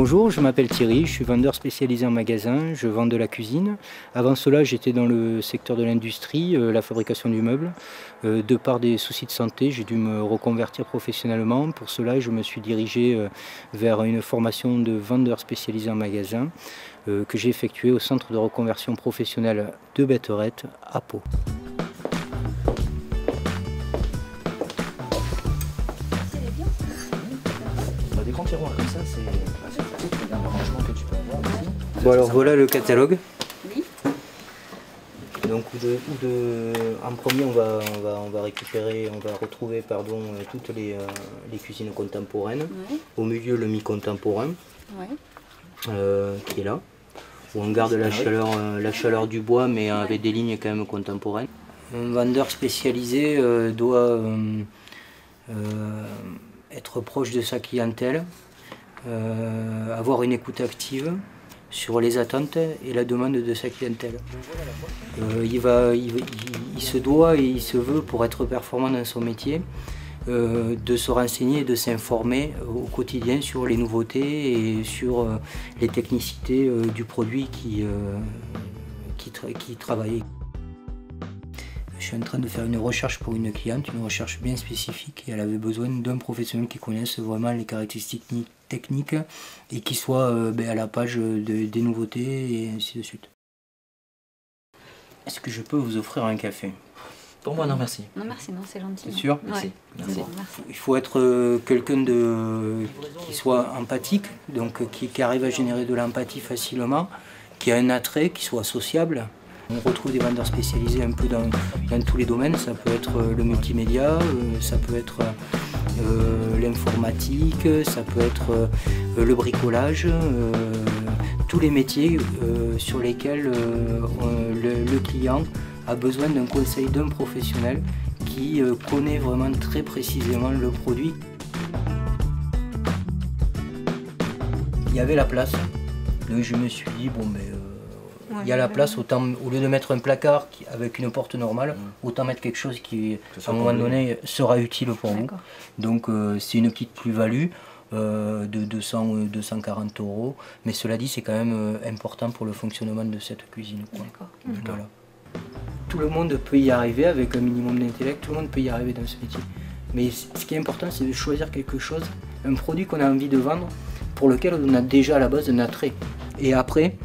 Bonjour, je m'appelle Thierry, je suis vendeur spécialisé en magasin, je vends de la cuisine. Avant cela, j'étais dans le secteur de l'industrie, la fabrication du meuble. De par des soucis de santé, j'ai dû me reconvertir professionnellement. Pour cela, je me suis dirigé vers une formation de vendeur spécialisé en magasin que j'ai effectuée au centre de reconversion professionnelle de Betterette à Pau. Des grands tiroirs comme ça, c'est un arrangement que tu peux avoir aussi. Bon alors voilà le catalogue. Oui. Donc en premier on va retrouver toutes les cuisines contemporaines. Ouais. Au milieu le mi-contemporain Ouais. qui est là. Où on garde la chaleur du bois mais avec des lignes quand même contemporaines. Un vendeur spécialisé doit être proche de sa clientèle, avoir une écoute active sur les attentes et la demande de sa clientèle. Il se doit et il se veut, pour être performant dans son métier, de se renseigner et de s'informer au quotidien sur les nouveautés et sur les technicités du produit qui travaille. Je suis en train de faire une recherche pour une cliente, une recherche bien spécifique, et elle avait besoin d'un professionnel qui connaisse vraiment les caractéristiques techniques et qui soit à la page des nouveautés et ainsi de suite. Est-ce que je peux vous offrir un café? Pour moi, non merci. Non merci, non c'est gentil. C'est sûr? Merci. Ouais. Merci. Bon, merci. Il faut être quelqu'un qui soit empathique, donc qui arrive à générer de l'empathie facilement, qui a un attrait, qui soit sociable. On retrouve des vendeurs spécialisés un peu dans tous les domaines. Ça peut être le multimédia, ça peut être l'informatique, ça peut être le bricolage, tous les métiers sur lesquels le client a besoin d'un conseil d'un professionnel qui connaît vraiment très précisément le produit. Il y avait la place, donc je me suis dit bon mais il y a la place, autant, au lieu de mettre un placard avec une porte normale, autant mettre quelque chose qui, à un moment donné, sera utile pour vous. Donc c'est une petite plus-value de 200 ou 240 €. Mais cela dit, c'est quand même important pour le fonctionnement de cette cuisine. Voilà. Tout le monde peut y arriver avec un minimum d'intellect, tout le monde peut y arriver dans ce métier. Mais ce qui est important, c'est de choisir quelque chose, un produit qu'on a envie de vendre, pour lequel on a déjà à la base un attrait. Et après,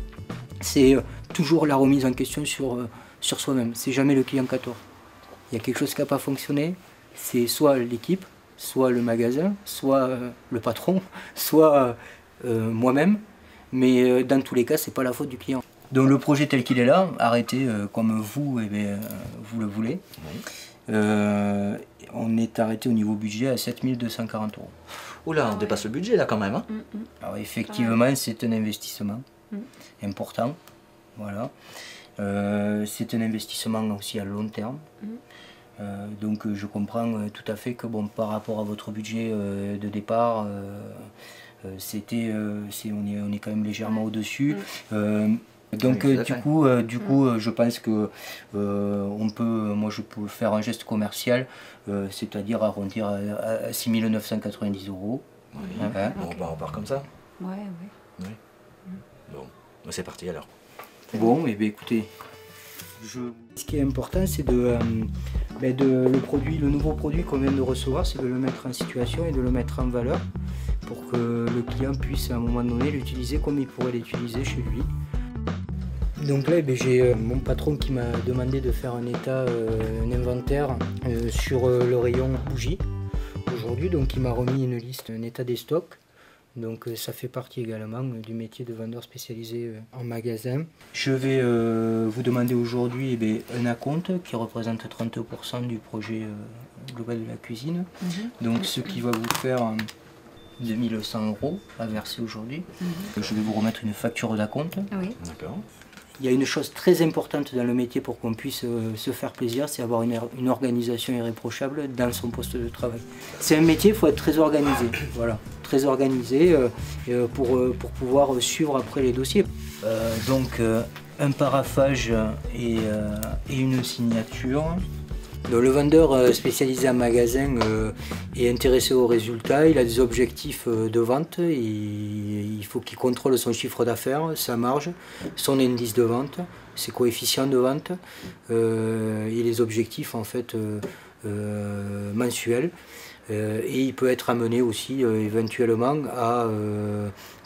c'est toujours la remise en question sur soi-même. C'est jamais le client qui a tort. Il y a quelque chose qui n'a pas fonctionné, c'est soit l'équipe, soit le magasin, soit le patron, soit moi-même. Mais dans tous les cas, c'est pas la faute du client. Donc le projet tel qu'il est là, arrêté comme vous, vous le voulez. Oui. On est arrêté au niveau budget à 7 240 €. Oula, on dépasse le budget là quand même. Hein. Alors effectivement, c'est un investissement important. Voilà. C'est un investissement aussi à long terme. Donc je comprends tout à fait que bon, par rapport à votre budget de départ, on est quand même légèrement au-dessus. Donc oui, du coup, je pense que moi je peux faire un geste commercial, c'est-à-dire arrondir à 6 990 €. Oui. Hein. Bon, bah, on part comme ça. Ouais. Oui. Bon, c'est parti alors. Bon, et bien écoutez, ce qui est important, c'est le nouveau produit qu'on vient de recevoir, c'est de le mettre en situation et de le mettre en valeur pour que le client puisse à un moment donné l'utiliser comme il pourrait l'utiliser chez lui. Donc là, j'ai mon patron qui m'a demandé de faire un inventaire sur le rayon bougies aujourd'hui, donc il m'a remis une liste, un état des stocks. Donc ça fait partie également du métier de vendeur spécialisé en magasin. Je vais vous demander aujourd'hui un acompte qui représente 30% du projet global de la cuisine. Donc ce qui va vous faire 2100 € à verser aujourd'hui. Je vais vous remettre une facture d'acompte. Oui. D'accord. Il y a une chose très importante dans le métier pour qu'on puisse se faire plaisir, c'est avoir une organisation irréprochable dans son poste de travail. C'est un métier, il faut être très organisé, voilà, très organisé pour pouvoir suivre après les dossiers. Donc un paraphage et une signature. Donc, le vendeur spécialisé en magasin est intéressé aux résultats, il a des objectifs de vente, il faut qu'il contrôle son chiffre d'affaires, sa marge, son indice de vente, ses coefficients de vente et les objectifs en fait mensuels. Et il peut être amené aussi éventuellement à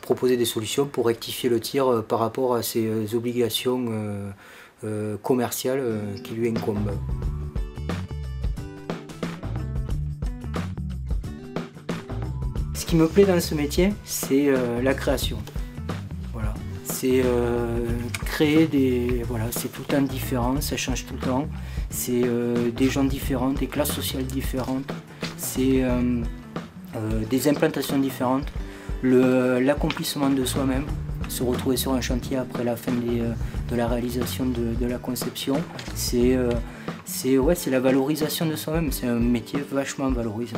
proposer des solutions pour rectifier le tir par rapport à ses obligations commerciales qui lui incombent. Ce qui me plaît dans ce métier, c'est la création. Voilà. C'est créer des... Voilà, c'est tout le temps différent, ça change tout le temps. C'est des gens différents, des classes sociales différentes. C'est des implantations différentes. L'accomplissement de soi-même, se retrouver sur un chantier après la fin de la réalisation de la conception, c'est la valorisation de soi-même. C'est un métier vachement valorisant.